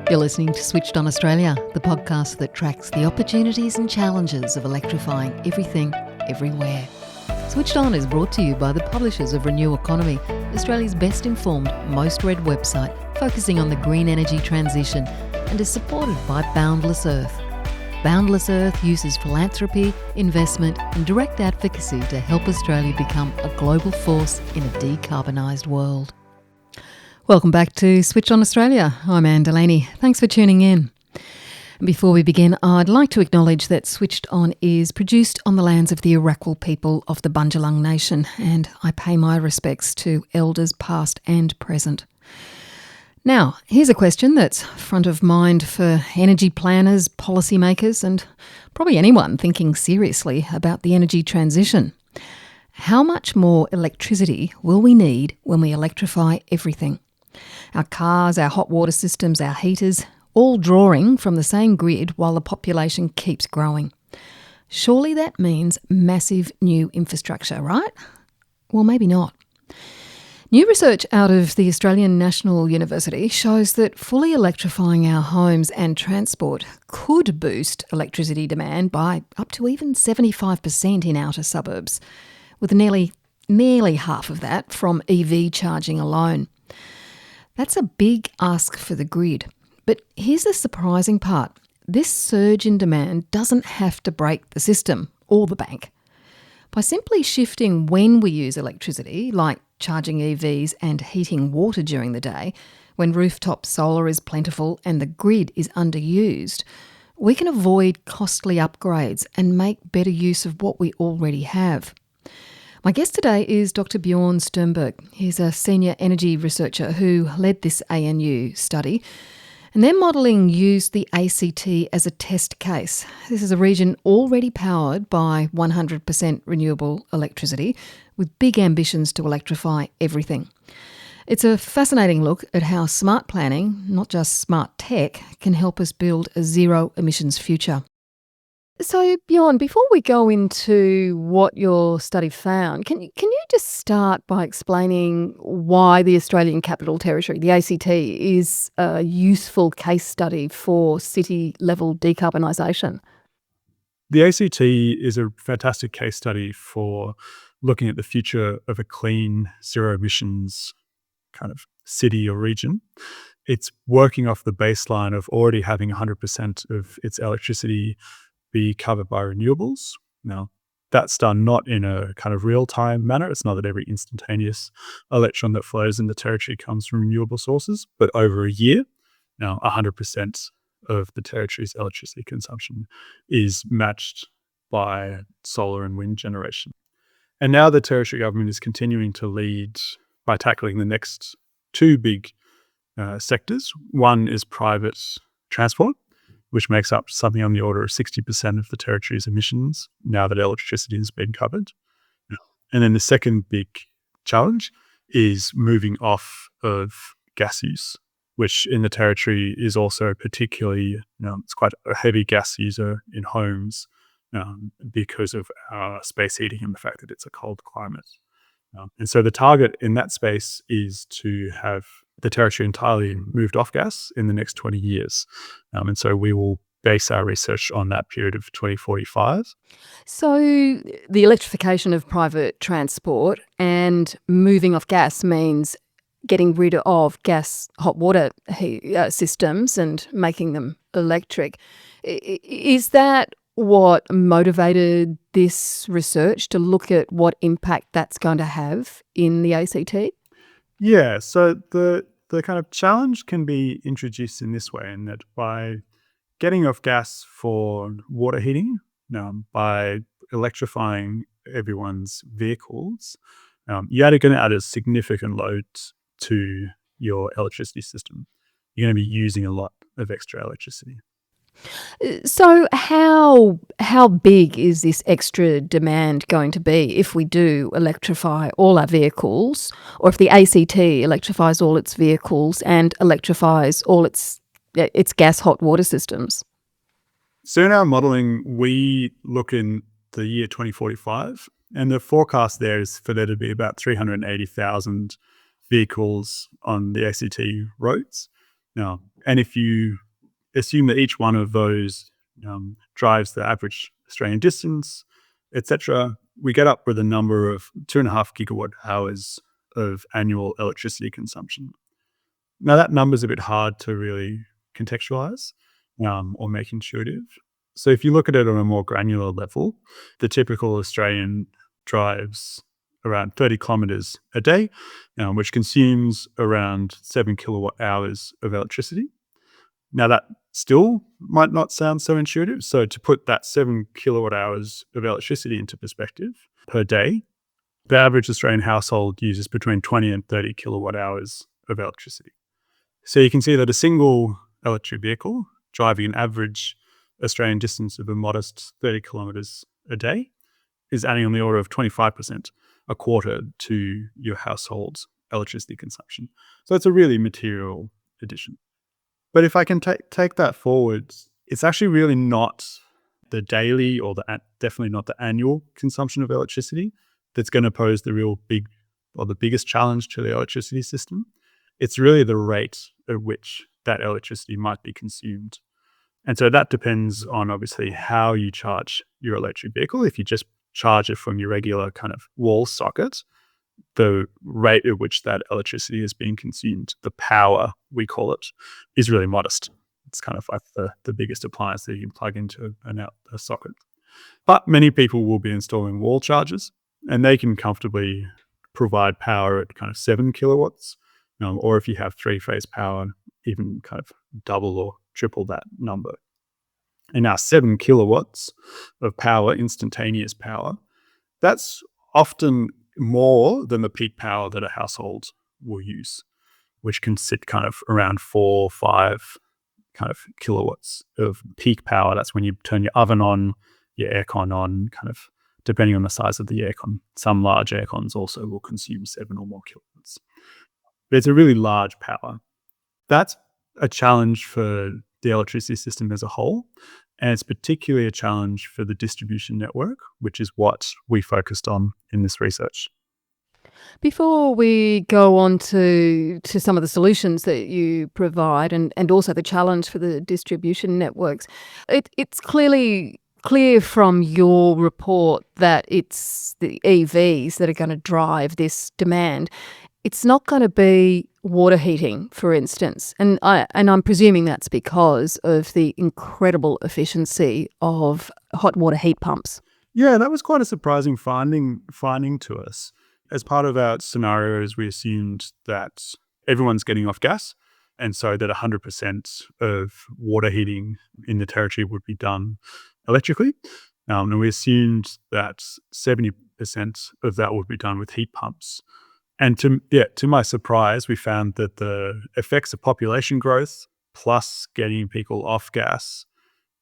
You're listening to Switched On Australia, the podcast that tracks the opportunities and challenges of electrifying everything, everywhere. Switched On is brought to you by the publishers of Renew Economy, Australia's best informed, most read website focusing on the green energy transition, and is supported by Boundless Earth. Boundless Earth uses philanthropy, investment and direct advocacy to help Australia become a global force in a decarbonised world. Welcome back to Switch On Australia. I'm Anne Delaney. Thanks for tuning in. Before we begin, I'd like to acknowledge that Switched On is produced on the lands of the Arakwal people of the Bundjalung Nation, and I pay my respects to elders past and present. Now, here's a question that's front of mind for energy planners, policymakers, and probably anyone thinking seriously about the energy transition. How much more electricity will we need when we electrify everything? Our cars, our hot water systems, our heaters, all drawing from the same grid while the population keeps growing. Surely that means massive new infrastructure, right? Well, maybe not. New research out of the Australian National University shows that fully electrifying our homes and transport could boost electricity demand by up to even 75% in outer suburbs, with nearly half of that from EV charging alone. That's a big ask for the grid. But here's the surprising part. This surge in demand doesn't have to break the system or the bank. By simply shifting when we use electricity, like charging EVs and heating water during the day, when rooftop solar is plentiful and the grid is underused, we can avoid costly upgrades and make better use of what we already have. My guest today is Dr. Bjorn Sturmberg. He's a senior energy researcher who led this ANU study, and their modelling used the ACT as a test case. This is a region already powered by 100% renewable electricity, with big ambitions to electrify everything. It's a fascinating look at how smart planning, not just smart tech, can help us build a zero emissions future. So, Bjorn, before we go into what your study found, can you just start by explaining why the Australian Capital Territory, the ACT, is a useful case study for city-level decarbonisation? The ACT is a fantastic case study for looking at the future of a clean, zero emissions kind of city or region. It's working off the baseline of already having 100% of its electricity be covered by renewables. Now, that's done not in a kind of real-time manner. It's not that every instantaneous electron that flows in the territory comes from renewable sources, but over a year, now 100% of the territory's electricity consumption is matched by solar and wind generation. And now the territory government is continuing to lead by tackling the next two big sectors. One is private transport, which makes up something on the order of 60% of the territory's emissions now that electricity has been covered. And then the second big challenge is moving off of gas use, which in the territory is also particularly, it's quite a heavy gas user in homes because of our space heating and the fact that it's a cold climate. And so the target in that space is to have the territory entirely moved off gas in the next 20 years. And so we will base our research on that period of 2045. So the electrification of private transport and moving off gas means getting rid of gas hot water systems and making them electric. Is that what motivated this research to look at what impact that's going to have in the ACT? Yeah, so the kind of challenge can be introduced in this way, in that by getting off gas for water heating, by electrifying everyone's vehicles, you're going to add a significant load to your electricity system. You're going to be using a lot of extra electricity. So how big is this extra demand going to be if we do electrify all our vehicles, or if the ACT electrifies all its vehicles and electrifies all its gas hot water systems? So in our modelling, we look in the year 2045, and the forecast there is for there to be about 380,000 vehicles on the ACT roads. And if you assume that each one of those drives the average Australian distance, etc., we get up with a number of 2.5 gigawatt hours of annual electricity consumption. Now, that number is a bit hard to really contextualize or make intuitive. So if you look at it on a more granular level, the typical Australian drives around 30 kilometres a day, which consumes around 7 kilowatt hours of electricity. Now, that still might not sound so intuitive. So to put that 7 kilowatt hours of electricity into perspective per day, the average Australian household uses between 20 and 30 kilowatt hours of electricity. So you can see that a single electric vehicle driving an average Australian distance of a modest 30 kilometres a day is adding on the order of 25%, a quarter, to your household's electricity consumption. So it's a really material addition. But if I can take that forward, it's actually really not the daily or definitely not the annual consumption of electricity that's going to pose the real big or the biggest challenge to the electricity system. It's really the rate at which that electricity might be consumed. And so that depends on obviously how you charge your electric vehicle. If you just charge it from your regular kind of wall socket, the rate at which that electricity is being consumed, the power, we call it, is really modest. It's kind of like the biggest appliance that you can plug into a socket. But many people will be installing wall chargers, and they can comfortably provide power at kind of 7 kilowatts, or if you have three-phase power, even kind of double or triple that number. And now 7 kilowatts of power, instantaneous power, that's often more than the peak power that a household will use, which can sit kind of around 4 or 5 kind of kilowatts of peak power. That's when you turn your oven on, your aircon on, kind of depending on the size of the aircon. Some large aircons also will consume 7 or more kilowatts. But it's a really large power. That's a challenge for the electricity system as a whole. And it's particularly a challenge for the distribution network, which is what we focused on in this research. Before we go on to some of the solutions that you provide and also the challenge for the distribution networks, it's clearly clear from your report that it's the EVs that are going to drive this demand. It's not going to be water heating, for instance, and I'm presuming that's because of the incredible efficiency of hot water heat pumps. Yeah, that was quite a surprising finding to us. As part of our scenarios, we assumed that everyone's getting off gas, and so that 100% of water heating in the territory would be done electrically. And we assumed that 70% of that would be done with heat pumps. And to my surprise, we found that the effects of population growth plus getting people off gas,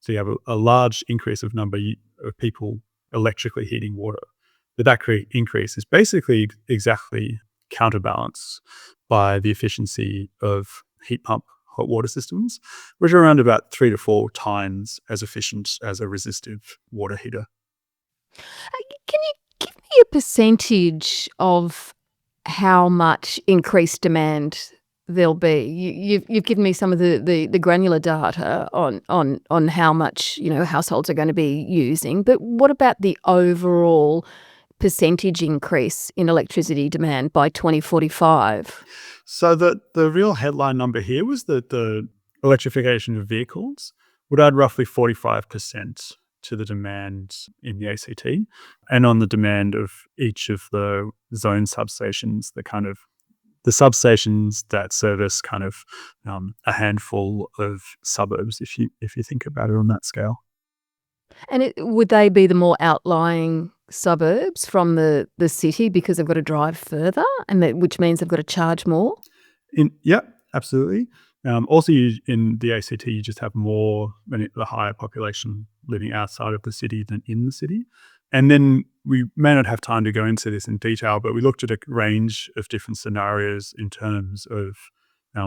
so you have a large increase of number of people electrically heating water, that increase is basically exactly counterbalanced by the efficiency of heat pump hot water systems, which are around about 3 to 4 times as efficient as a resistive water heater. Can you give me a percentage of how much increased demand there'll be? You've given me some of the granular data on how much households are going to be using, but what about the overall percentage increase in electricity demand by 2045? So the real headline number here was that the electrification of vehicles would add roughly 45% to the demand in the ACT, and on the demand of each of the zone substations, the substations that service kind of a handful of suburbs, if you think about it on that scale. And would they be the more outlying suburbs from the city because they've got to drive further, which means they've got to charge more? Yeah, absolutely. Also, in the ACT, you just have the higher population living outside of the city than in the city. And then we may not have time to go into this in detail, but we looked at a range of different scenarios in terms of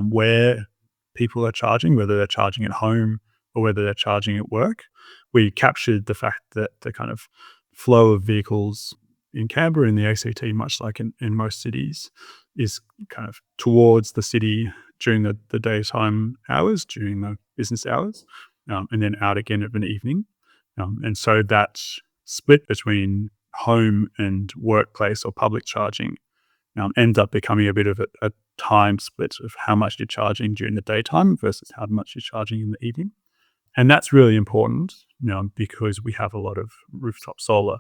where people are charging, whether they're charging at home or whether they're charging at work. We captured the fact that the kind of flow of vehicles in Canberra in the ACT, much like in most cities, is kind of towards the city during the daytime hours, during the business hours, and then out again of an evening. And so that split between home and workplace or public charging ends up becoming a bit of a time split of how much you're charging during the daytime versus how much you're charging in the evening. And that's really important, because we have a lot of rooftop solar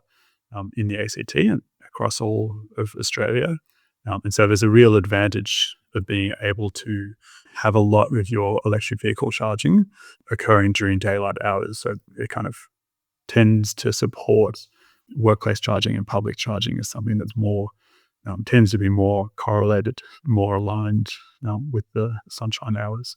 in the ACT and across all of Australia. And so there's a real advantage of being able to have a lot of your electric vehicle charging occurring during daylight hours. So it kind of tends to support workplace charging and public charging as something that's more, tends to be more correlated, more aligned with the sunshine hours.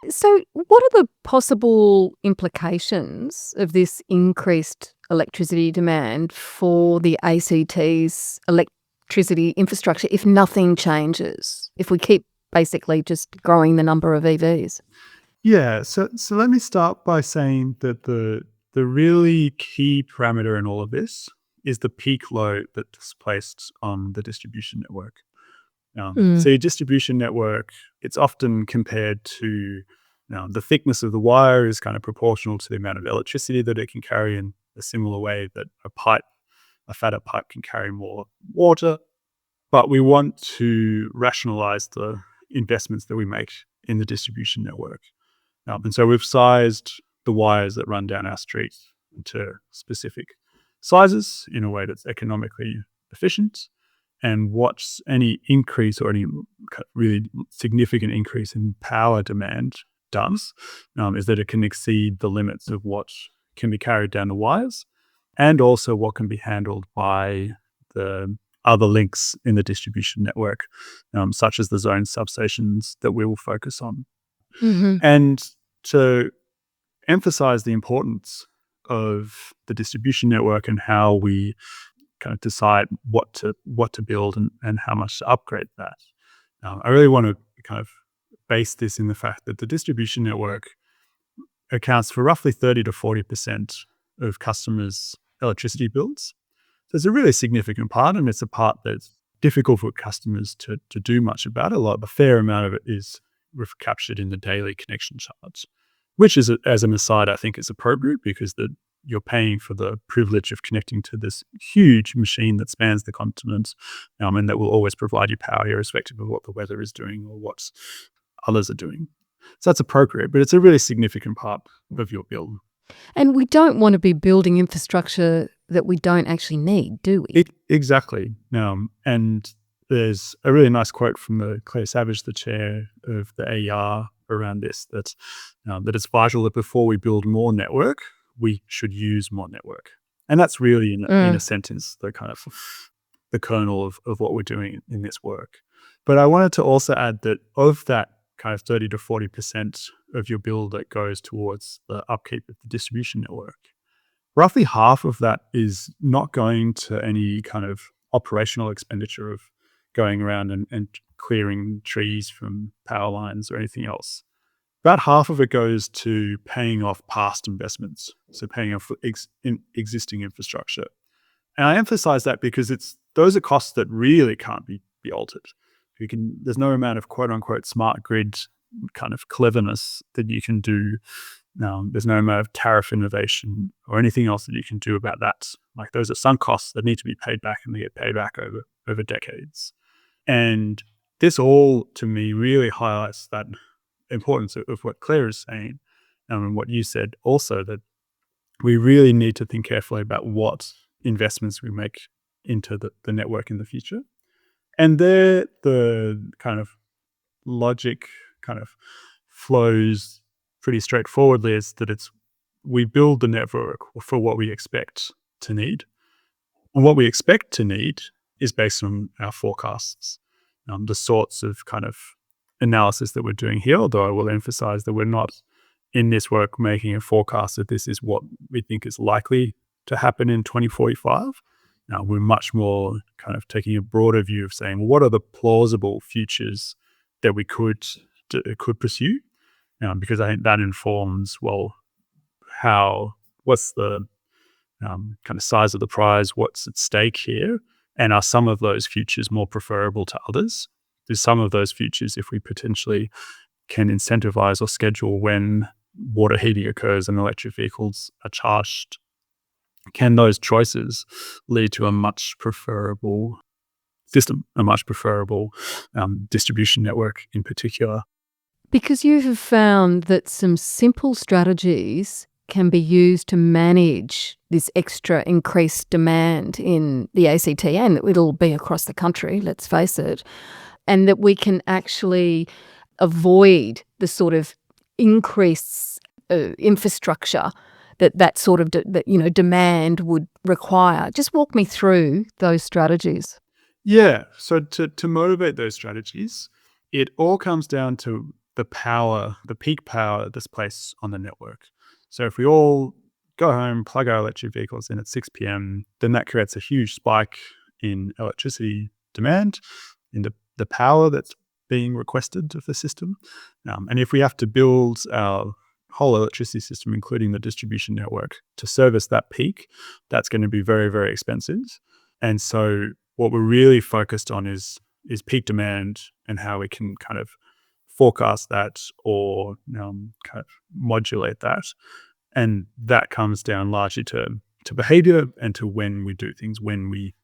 So, what are the possible implications of this increased electricity demand for the ACT's electricity infrastructure if nothing changes? If we keep basically just growing the number of EVs? Yeah, so let me start by saying that the really key parameter in all of this is the peak load that's placed on the distribution network. So your distribution network, it's often compared to the thickness of the wire is kind of proportional to the amount of electricity that it can carry in a similar way that a fatter pipe can carry more water. But we want to rationalize the investments that we make in the distribution network. And so we've sized the wires that run down our street into specific sizes in a way that's economically efficient. And what's any increase or any really significant increase in power demand does is that it can exceed the limits of what can be carried down the wires and also what can be handled by the other links in the distribution network, such as the zone substations that we will focus on. Mm-hmm. And to emphasize the importance of the distribution network and how we kind of decide what to build and how much to upgrade that. I really want to kind of base this in the fact that the distribution network accounts for roughly 30 to 40% of customers' electricity bills. So it's a really significant part, and it's a part that's difficult for customers to do much about. A fair amount of it is captured in the daily connection charge, which is, as an aside, I think is appropriate because you're paying for the privilege of connecting to this huge machine that spans the continent and that will always provide you power irrespective of what the weather is doing or what others are doing. So that's appropriate, but it's a really significant part of your bill. And we don't want to be building infrastructure that we don't actually need, do we? Exactly. And there's a really nice quote from Claire Savage, the chair of the AER, around this, that it's vital that before we build more network, we should use more network. And that's really, in a sentence, the kind of the kernel of what we're doing in this work. But I wanted to also add that of that kind of 30 to 40% of your bill that goes towards the upkeep of the distribution network, roughly half of that is not going to any kind of operational expenditure of going around and clearing trees from power lines or anything else. About half of it goes to paying off past investments, so paying off existing infrastructure. And I emphasize that because those are costs that really can't be altered. There's no amount of quote unquote smart grid kind of cleverness that you can do. There's no amount of tariff innovation or anything else that you can do about that. Like, those are sunk costs that need to be paid back, and they get paid back over decades. And this all, to me, really highlights that importance of what Claire is saying, and what you said also, that we really need to think carefully about what investments we make into the network in the future. And there, the kind of logic kind of flows pretty straightforwardly, is that we build the network for what we expect to need. And what we expect to need is based on our forecasts, the sorts of kind of analysis that we're doing here, although I will emphasize that we're not in this work making a forecast that this is what we think is likely to happen in 2045. Now, we're much more kind of taking a broader view of saying, well, what are the plausible futures that we could pursue? Because I think that informs, well, what's the kind of size of the prize, what's at stake here, And are some of those futures more preferable to others? Do some of those futures, if we potentially can incentivize or schedule when water heating occurs and electric vehicles are charged, can those choices lead to a much preferable system, a much preferable distribution network in particular? Because you have found that some simple strategies can be used to manage this extra increased demand in the ACT, and it'll be across the country, let's face it, and that we can actually avoid the sort of increased infrastructure that sort of demand would require. Just walk me through those strategies. Yeah. So to motivate those strategies, it all comes down to the power, the peak power that's placed on the network. So if we all go home, plug our electric vehicles in at 6 p.m., then that creates a huge spike in electricity demand, in the power that's being requested of the system. And if we have to build our whole electricity system, including the distribution network, to service that peak, that's going to be very, very expensive. And so what we're really focused on is peak demand and how we can kind of forecast that or kind of modulate that. And that comes down largely to behavior and to when we do things, when we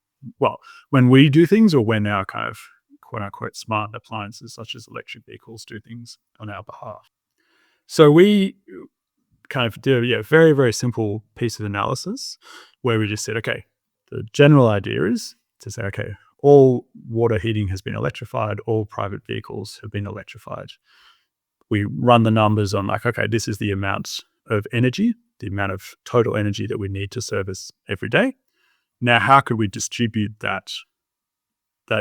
do things, or when our kind of quote unquote smart appliances such as electric vehicles do things on our behalf. So we kind of did a very, very simple piece of analysis where we just said, okay, the general idea is to say, okay, all water heating has been electrified, all private vehicles have been electrified. We run the numbers on like, okay, this is the amount of energy, the amount of total energy that we need to service every day. Now, how could we distribute that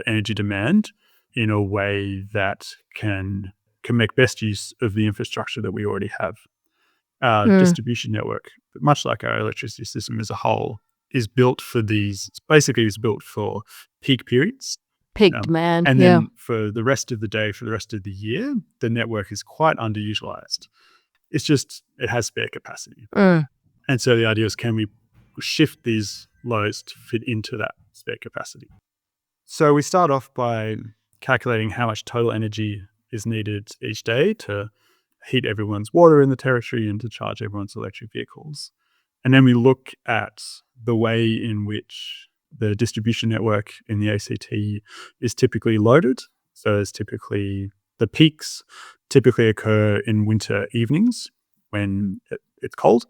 energy demand in a way that can make best use of the infrastructure that we already have? Our distribution network, much like our electricity system as a whole, is built for is built for peak periods. Peak demand, and then for the rest of the day, for the rest of the year, the network is quite underutilized. It's just, it has spare capacity. And so the idea is, can we shift these loads to fit into that spare capacity? So we start off by calculating how much total energy is needed each day to heat everyone's water in the territory and to charge everyone's electric vehicles. And then we look at the way in which the distribution network in the ACT is typically loaded. So there's typically, the peaks typically occur in winter evenings when it's cold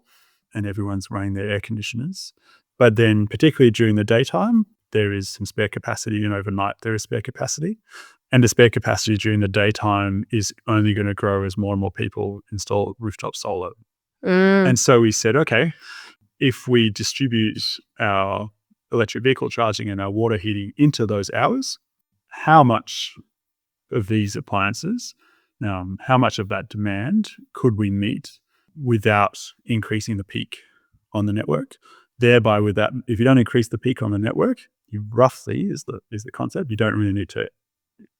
and everyone's running their air conditioners. But then particularly during the daytime, there is some spare capacity, and overnight there is spare capacity. And the spare capacity during the daytime is only going to grow as more and more people install rooftop solar. And so we said, okay, if we distribute our electric vehicle charging and our water heating into those hours, how much of these appliances, how much of that demand could we meet without increasing the peak on the network? Thereby, with that, if you don't increase the peak on the network, you roughly is the concept. You don't really need to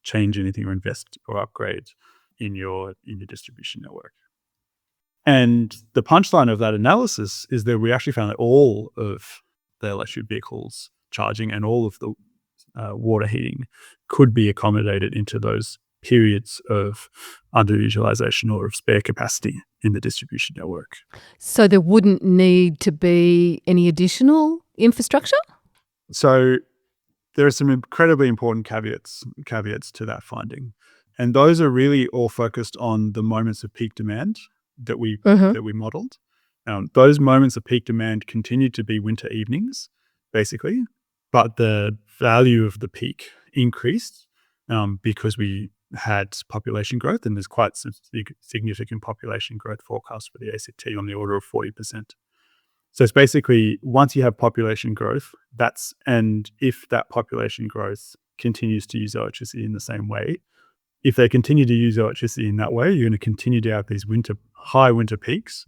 change anything or invest or upgrade in your distribution network. And the punchline of that analysis is that we actually found that all of the electric vehicles charging and all of the water heating could be accommodated into those periods of underutilization or of spare capacity in the distribution network. So there wouldn't need to be any additional infrastructure? So there are some incredibly important caveats to that finding. And those are really all focused on the moments of peak demand that we modeled. Those moments of peak demand continue to be winter evenings, basically, but the value of the peak increased because we had population growth, and there's quite significant population growth forecast for the ACT on the order of 40%. So it's basically, once you have population growth, and if that population growth continues to use electricity in the same way, if they continue to use electricity in that way, you're going to continue to have these high winter peaks,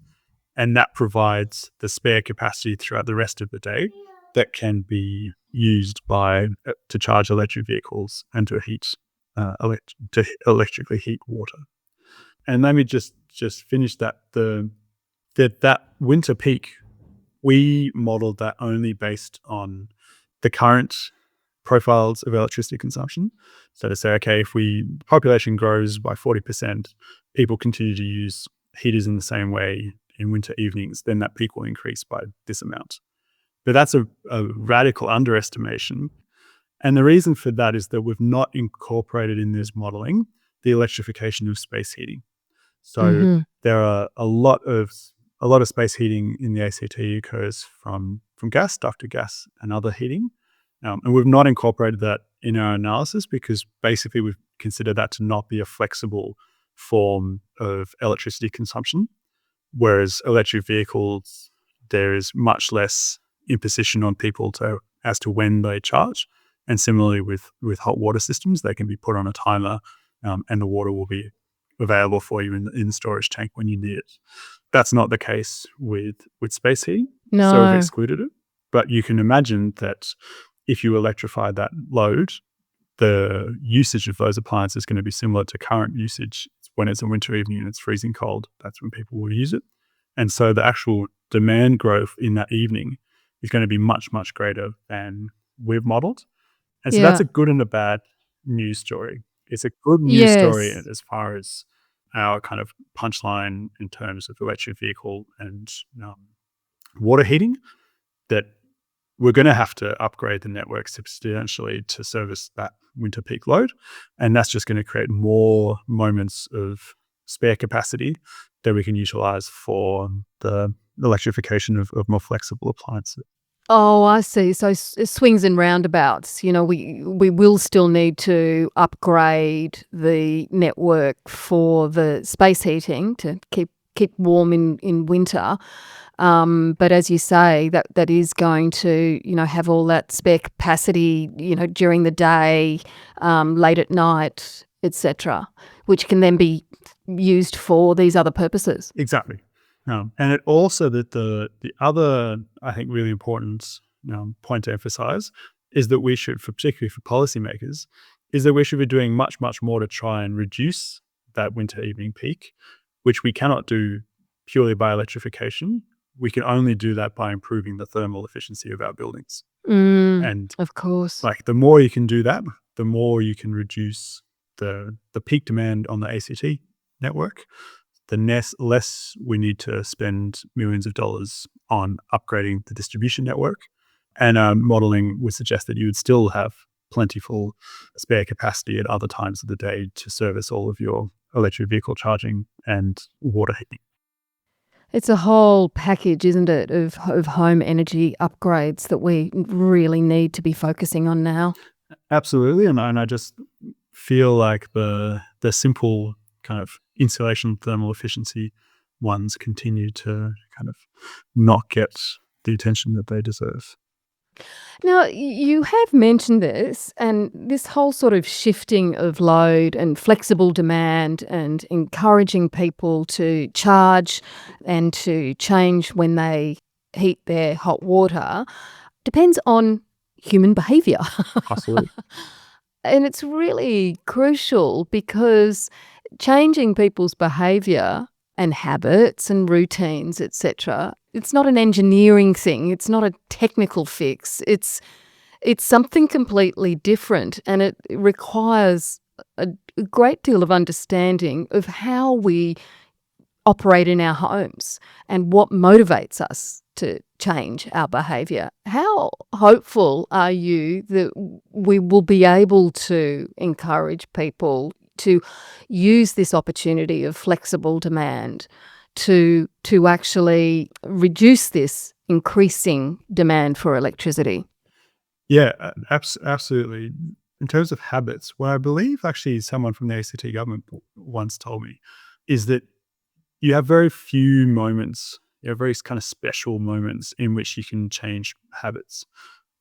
and that provides the spare capacity throughout the rest of the day that can be used to charge electric vehicles and to electrically heat water. And let me just finish that. That winter peak, we modeled that only based on the current profiles of electricity consumption. So to say, okay, if population grows by 40%, people continue to use heaters in the same way in winter evenings, then that peak will increase by this amount. But that's a radical underestimation. And the reason for that is that we've not incorporated in this modeling the electrification of space heating. So there are a lot of space heating in the ACT occurs from gas, ducted gas, and other heating. And we've not incorporated that in our analysis because basically we've considered that to not be a flexible form of electricity consumption. Whereas electric vehicles, there is much less imposition on people as to when they charge. And similarly with hot water systems, they can be put on a timer and the water will be available for you in the storage tank when you need it. That's not the case with space heating. No. So we've excluded it. But you can imagine that if you electrify that load, the usage of those appliances is going to be similar to current usage. When it's a winter evening and it's freezing cold, that's when people will use it. And so the actual demand growth in that evening is going to be much, much greater than we've modeled. And so that's a good and a bad news story. It's a good news story as far as our kind of punchline in terms of electric vehicle and water heating, that we're going to have to upgrade the network substantially to service that winter peak load. And that's just going to create more moments of spare capacity that we can utilize for the electrification of more flexible appliances. Oh, I see. So swings and roundabouts. We will still need to upgrade the network for the space heating to keep warm in winter. But as you say, that is going to, have all that spare capacity, during the day, late at night, etc., which can then be used for these other purposes. Exactly. And it also that the other, I think, really important point to emphasize is that we should, particularly for policymakers, is that we should be doing much, much more to try and reduce that winter evening peak, which we cannot do purely by electrification. We can only do that by improving the thermal efficiency of our buildings. And of course, the more you can do that, the more you can reduce the peak demand on the ACT network, the less we need to spend millions of dollars on upgrading the distribution network. And modeling would suggest that you would still have plentiful spare capacity at other times of the day to service all of your electric vehicle charging and water heating. It's a whole package, isn't it, of home energy upgrades that we really need to be focusing on now. Absolutely. And I just feel like the simple kind of insulation thermal efficiency ones continue to kind of not get the attention that they deserve. Now, you have mentioned this, and this whole sort of shifting of load and flexible demand and encouraging people to charge and to change when they heat their hot water depends on human behaviour. Absolutely. And it's really crucial because changing people's behaviour and habits and routines, etc., it's not an engineering thing. It's not a technical fix. It's something completely different, and it requires a great deal of understanding of how we operate in our homes and what motivates us to change our behaviour. How hopeful are you that we will be able to encourage people to use this opportunity of flexible demand to actually reduce this increasing demand for electricity? Yeah, absolutely. In terms of habits, what I believe actually someone from the ACT government once told me is that you have very few moments, very kind of special moments in which you can change habits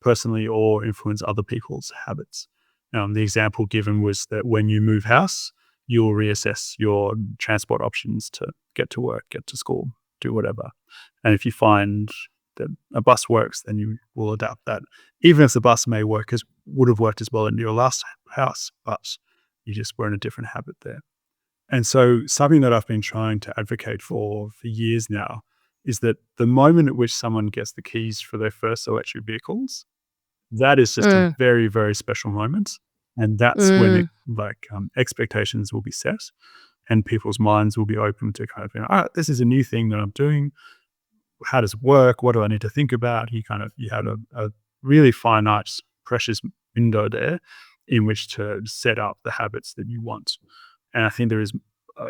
personally or influence other people's habits. The example given was that when you move house, you'll reassess your transport options to get to work, get to school, do whatever. And if you find that a bus works, then you will adapt that. Even if the bus would have worked as well in your last house, but you just were in a different habit there. And so something that I've been trying to advocate for years now is that the moment at which someone gets the keys for their first electric vehicles, That is just a Mm, very, very special moment. And that's when mm. expectations will be set and people's minds will be open to kind of, this is a new thing that I'm doing. How does it work? What do I need to think about? You had a really finite, precious window there in which to set up the habits that you want. And I think there is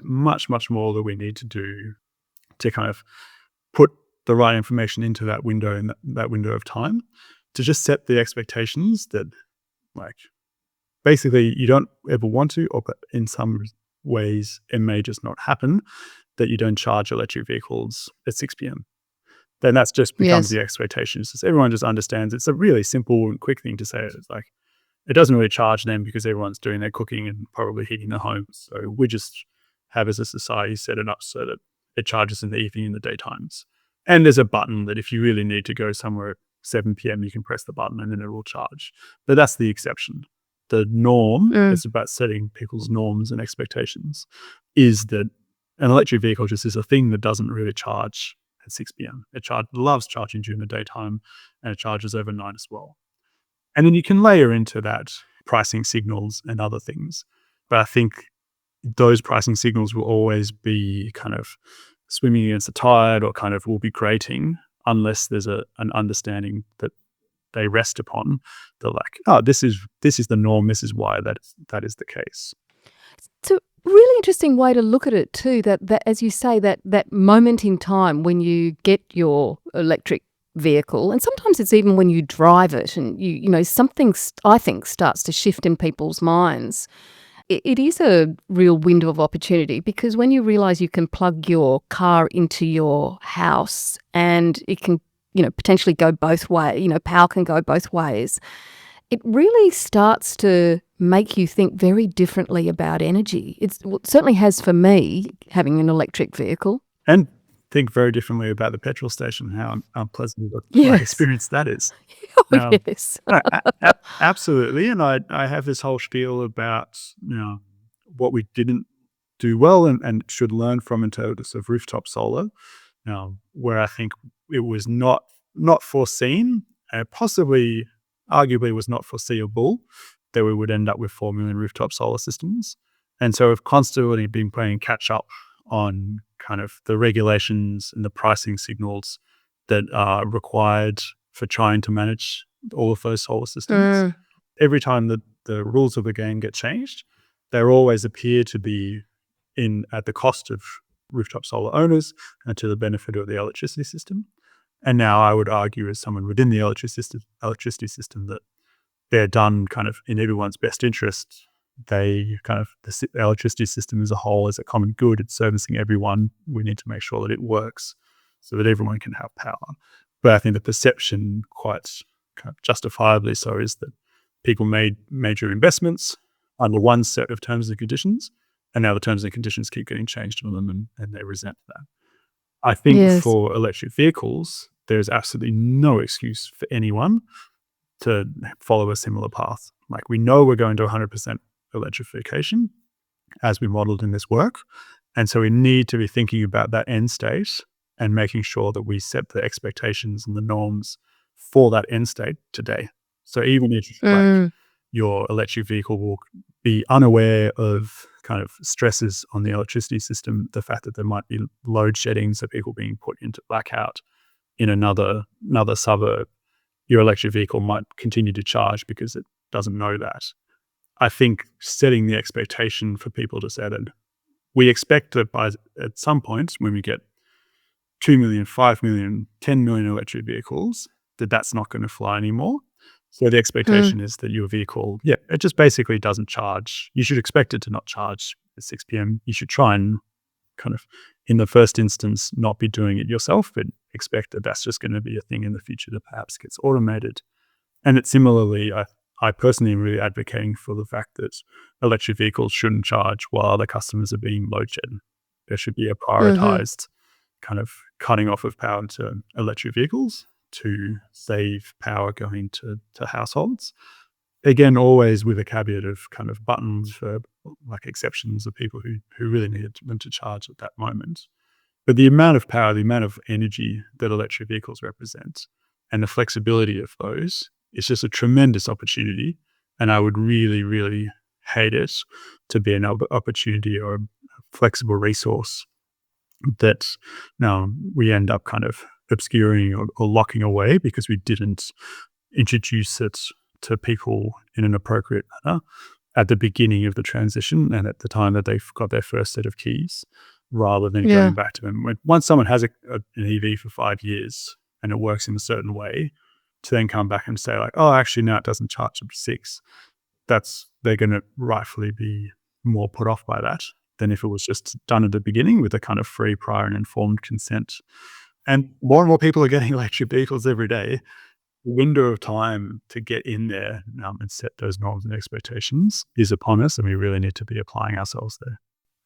much, much more that we need to do to kind of put the right information into that window in that window of time to just set the expectations that like basically you don't ever want to, or but in some ways it may just not happen that you don't charge electric vehicles at 6 p.m. Then that's just becomes Yes. the expectation. It's just everyone just understands it's a really simple and quick thing to say. It's like it doesn't really charge them because everyone's doing their cooking and probably heating their homes. So we just have as a society set it up so that it charges in the evening and the daytimes. And there's a button that if you really need to go somewhere at 7 p.m., you can press the button and then it will charge. But that's the exception. The norm, Mm. it's about setting people's norms and expectations, is that an electric vehicle just is a thing that doesn't really charge at 6 p.m. It loves charging during the daytime and it charges overnight as well. And then you can layer into that pricing signals and other things. But I think those pricing signals will always be kind of swimming against the tide or kind of will be grating unless there's an understanding that they rest upon the like, this is the norm, this is why that is the case. It's a really interesting way to look at it too, that as you say, that moment in time when you get your electric vehicle, and sometimes it's even when you drive it and something I think starts to shift in people's minds. It is a real window of opportunity because when you realise you can plug your car into your house and it can, potentially go both ways, power can go both ways, it really starts to make you think very differently about energy. It certainly has for me, having an electric vehicle. And think very differently about the petrol station, how unpleasant Yes. experience that is. Oh, yes. No, absolutely. And I have this whole spiel about what we didn't do well and should learn from in terms of rooftop solar, where I think it was not foreseen, possibly arguably was not foreseeable that we would end up with 4 million rooftop solar systems. And so we've constantly been playing catch up on kind of the regulations and the pricing signals that are required for trying to manage all of those solar systems. Mm. Every time that the rules of the game get changed, they always appear to be at the cost of rooftop solar owners and to the benefit of the electricity system. And now I would argue as someone within the electricity system that they're done kind of in everyone's best interest. They kind of, the electricity system as a whole is a common good. It's servicing everyone. We need to make sure that it works so that everyone can have power. But I think the perception, quite kind of justifiably so, is that people made major investments under one set of terms and conditions, and now the terms and conditions keep getting changed on them and they resent that. I think Yes. for electric vehicles, there's absolutely no excuse for anyone to follow a similar path. Like we know we're going to 100% electrification as we modeled in this work. And so we need to be thinking about that end state and making sure that we set the expectations and the norms for that end state today. So even if your electric vehicle will be unaware of kind of stresses on the electricity system, the fact that there might be load shedding, so people being put into blackout in another suburb, your electric vehicle might continue to charge because it doesn't know that. I think setting the expectation for people to say that we expect that at some point when we get 2 million, 5 million, 10 million electric vehicles, that's not going to fly anymore. So the expectation is that your vehicle, it just basically doesn't charge. You should expect it to not charge at 6 p.m. You should try and kind of, in the first instance, not be doing it yourself, but expect that that's just going to be a thing in the future that perhaps gets automated. And it's similarly, I personally am really advocating for the fact that electric vehicles shouldn't charge while other customers are being load shed. There should be a prioritized kind of cutting off of power to electric vehicles to save power going to households. Again, always with a caveat of kind of buttons for like exceptions of people who really need them to charge at that moment. But the amount of power, the amount of energy that electric vehicles represent and the flexibility of those It's just a tremendous opportunity. And I would really, really hate it to be an opportunity or a flexible resource that now we end up kind of obscuring or locking away because we didn't introduce it to people in an appropriate manner at the beginning of the transition and at the time that they've got their first set of keys, rather than Yeah. going back to them. Once someone has an EV for 5 years and it works in a certain way, to then come back and say like, oh, actually, no, it doesn't charge up to 6, they're going to rightfully be more put off by that than if it was just done at the beginning with a kind of free, prior and informed consent. And more people are getting electric vehicles every day. The window of time to get in there and set those norms and expectations is upon us, and we really need to be applying ourselves there.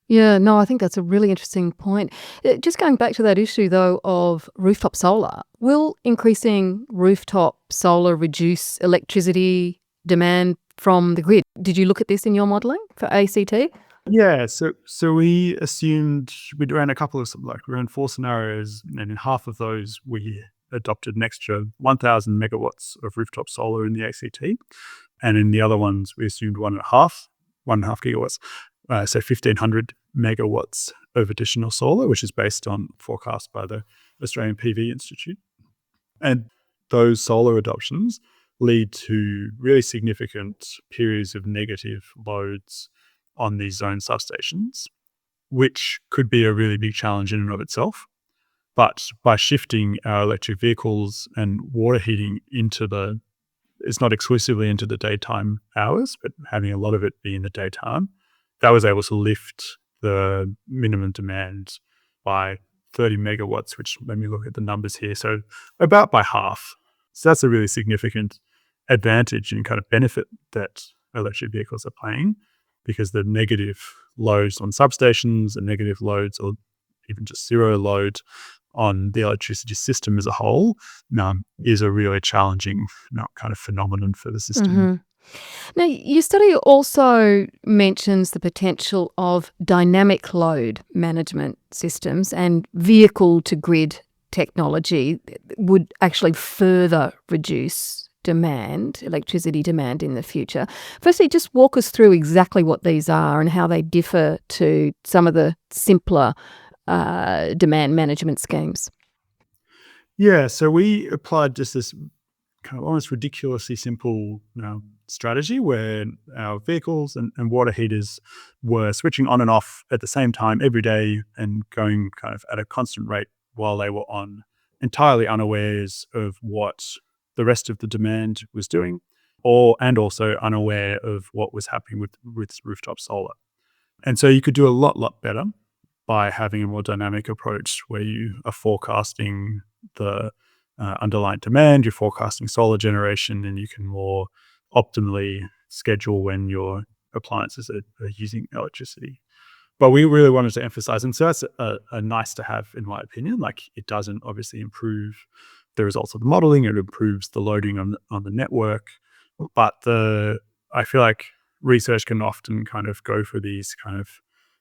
Yeah, no, I think that's a really interesting point. Just going back to that issue, though, of rooftop solar, will increasing rooftop solar reduce electricity demand from the grid? Did you look at this in your modelling for ACT? Yeah, so we assumed we ran a couple of we ran 4 scenarios, and in half of those we adopted an extra 1,000 megawatts of rooftop solar in the ACT, and in the other ones we assumed 1.5 gigawatts, so 1,500 megawatts of additional solar, which is based on forecast by the Australian PV Institute. And those solar adoptions lead to really significant periods of negative loads on these zone substations, which could be a really big challenge in and of itself. But by shifting our electric vehicles and water heating it's not exclusively into the daytime hours, but having a lot of it be in the daytime, that was able to lift the minimum demand by 30 megawatts, which let me look at the numbers here. So about by half. So that's a really significant advantage and kind of benefit that electric vehicles are playing, because the negative loads on substations and negative loads or even just zero load on the electricity system as a whole is a really challenging kind of phenomenon for the system. Mm-hmm. Now, your study also mentions the potential of dynamic load management systems, and vehicle-to-grid technology would actually further reduce electricity demand in the future. Firstly, just walk us through exactly what these are and how they differ to some of the simpler demand management schemes. Yeah, so we applied just this kind of almost ridiculously simple strategy where our vehicles and water heaters were switching on and off at the same time every day and going kind of at a constant rate while they were on, entirely unawares of what the rest of the demand was doing, and also unaware of what was happening with rooftop solar. And so you could do a lot better by having a more dynamic approach where you are forecasting the underlying demand, you're forecasting solar generation, and you can more optimally schedule when your appliances are using electricity. But we really wanted to emphasize, and so that's a nice to have in my opinion. Like, it doesn't obviously improve the results of the modeling, it improves the loading on the network, but I feel like research can often kind of go for these kind of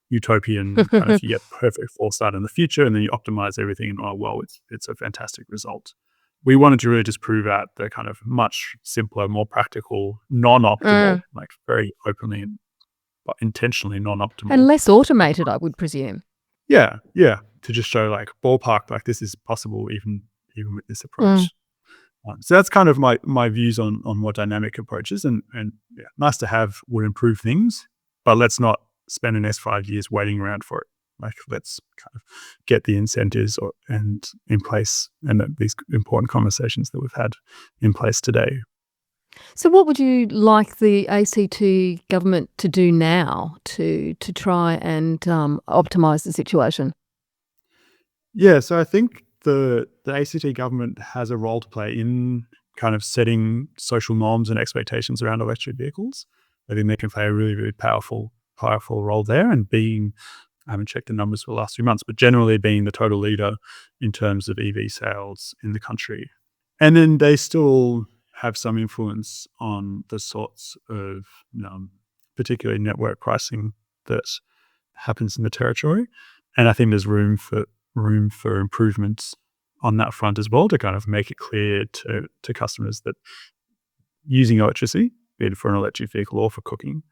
utopian kind of you get perfect foresight in the future and then you optimize everything and it's a fantastic result. We wanted to really just prove out the kind of much simpler, more practical, non-optimal, like very openly and intentionally non-optimal. And less automated, I would presume. Yeah. To just show like ballpark, like this is possible even with this approach. So that's kind of my views on more dynamic approaches, and yeah, nice to have would improve things, but let's not spend the next 5 years waiting around for it. Like, let's kind of get the incentives and in place, and these important conversations that we've had in place today. So what would you like the ACT government to do now to try and optimise the situation? Yeah, so I think the ACT government has a role to play in kind of setting social norms and expectations around electric vehicles. I think they can play a really, really powerful role there, and I haven't checked the numbers for the last few months, but generally being the total leader in terms of EV sales in the country. And then they still have some influence on the sorts of particularly network pricing that happens in the territory. And I think there's room for improvements on that front as well, to kind of make it clear to customers that using electricity, be it for an electric vehicle or for cooking,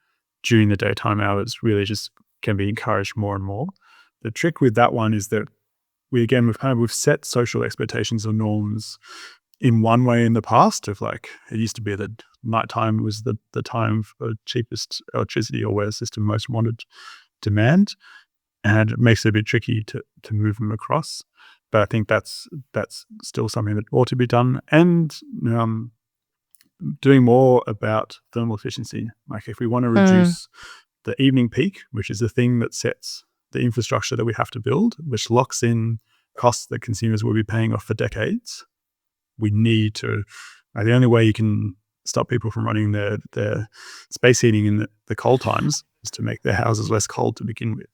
during the daytime hours really just can be encouraged more and more. The trick with that one is that we've set social expectations or norms in one way in the past of like, it used to be that nighttime was the time for cheapest electricity or where the system most wanted demand. And it makes it a bit tricky to move them across. But I think that's still something that ought to be done. And doing more about thermal efficiency. Like if we want to reduce the evening peak, which is the thing that sets the infrastructure that we have to build, which locks in costs that consumers will be paying off for decades, we need to, the only way you can stop people from running their space heating in the cold times is to make their houses less cold to begin with.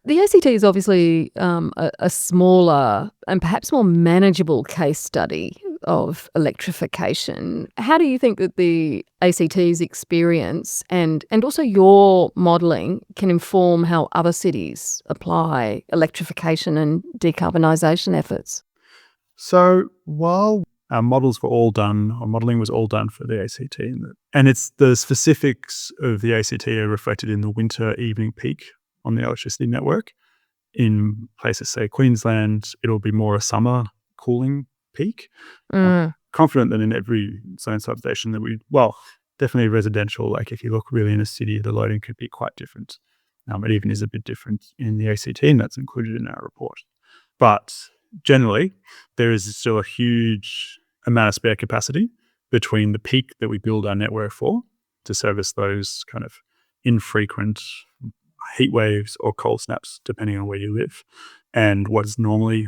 The ACT is obviously a smaller and perhaps more manageable case study of electrification. How do you think that the ACT's experience and also your modelling can inform how other cities apply electrification and decarbonisation efforts? So while our models were all done, or modelling was all done for the ACT, and it's the specifics of the ACT are reflected in the winter evening peak on the electricity network. In places, say Queensland, it'll be more a summer cooling peak. I'm confident that in every zone substation definitely residential, like if you look really in a city, the loading could be quite different. It even is a bit different in the ACT, and that's included in our report. But generally, there is still a huge amount of spare capacity between the peak that we build our network for to service those kind of infrequent heat waves or cold snaps, depending on where you live, and what is normally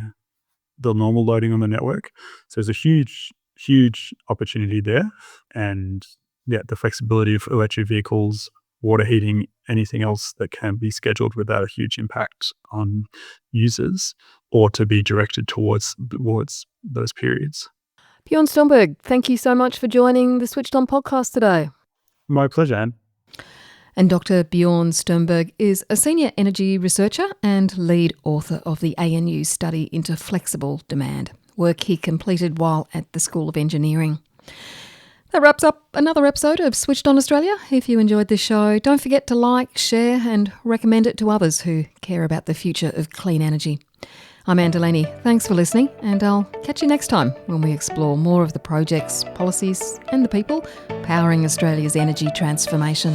the normal loading on the network. So there's a huge opportunity there. And the flexibility of electric vehicles, water heating, anything else that can be scheduled without a huge impact on users or to be directed towards those periods. Bjorn Sturmberg, thank you so much for joining the Switched On podcast today. My pleasure, Anne. And Dr. Bjorn Sturmberg is a senior energy researcher and lead author of the ANU study into flexible demand, work he completed while at the School of Engineering. That wraps up another episode of Switched On Australia. If you enjoyed this show, don't forget to like, share and recommend it to others who care about the future of clean energy. I'm Anne Delaney. Thanks for listening, and I'll catch you next time when we explore more of the projects, policies and the people powering Australia's energy transformation.